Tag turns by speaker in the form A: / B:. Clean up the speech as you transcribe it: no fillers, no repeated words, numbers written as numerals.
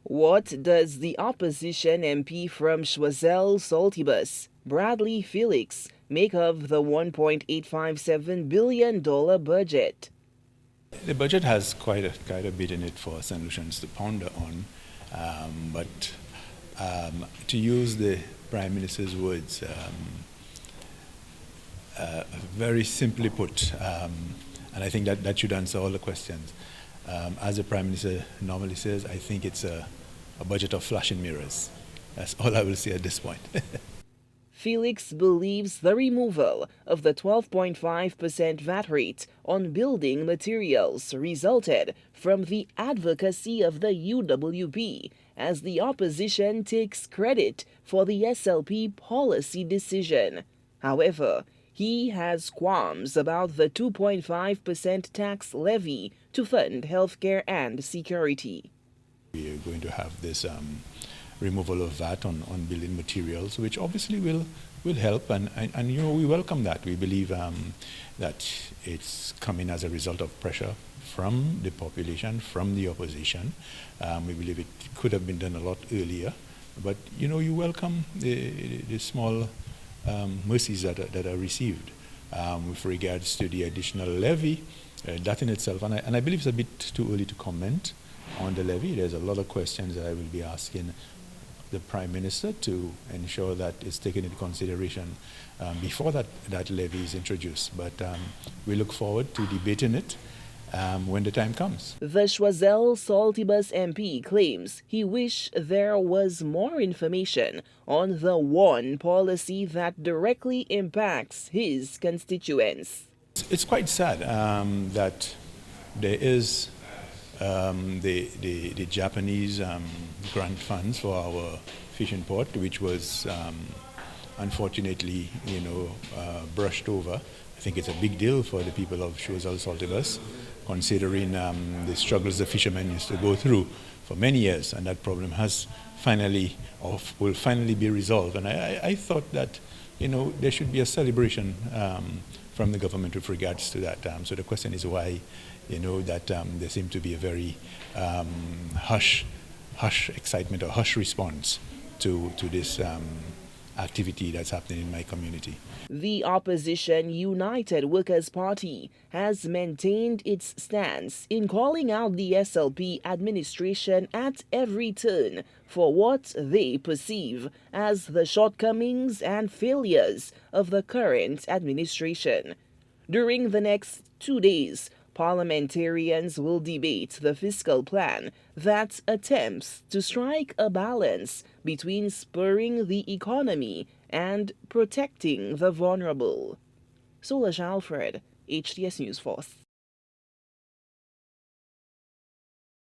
A: What does the opposition MP from Choiseul, Saltibus, Bradley Felix, make of the $1.857 billion budget?
B: The budget has quite a bit in it for St. Lucians to ponder on, but to use the Prime Minister's words, very simply put, and I think that should answer all the questions. As the Prime Minister normally says, I think it's a budget of flashing mirrors. That's all I will say at this point.
A: Felix believes the removal of the 12.5% VAT rate on building materials resulted from the advocacy of the UWP, as the opposition takes credit for the SLP policy decision. However, he has qualms about the 2.5% tax levy to fund healthcare and security.
B: We are going to have this removal of VAT on building materials, which obviously will help, and we welcome that. We believe that it's coming as a result of pressure from the population, from the opposition. We believe it could have been done a lot earlier, but you welcome the small mercies that are received with regards to the additional levy. That in itself, and I believe it's a bit too early to comment on the levy. There's a lot of questions that I will be asking the Prime Minister to ensure that it's taken into consideration before that levy is introduced. But we look forward to debating it when the time comes.
A: The Choiseul Saltibus MP claims he wished there was more information on the one policy that directly impacts his constituents.
B: It's quite sad that there is the Japanese grant funds for our fishing port, which was unfortunately brushed over. I think it's a big deal for the people of Choiseul Saltibus, considering the struggles the fishermen used to go through for many years, and that problem has will finally be resolved. And I thought that there should be a celebration from the government with regards to that. So the question is why, that there seemed to be a very hush excitement or hush response to this activity that's happening in my community.
A: The opposition United Workers' Party has maintained its stance in calling out the SLP administration at every turn for what they perceive as the shortcomings and failures of the current administration. During the next 2 days, parliamentarians will debate the fiscal plan that attempts to strike a balance between spurring the economy and protecting the vulnerable. Solange Alfred, HTS News Force.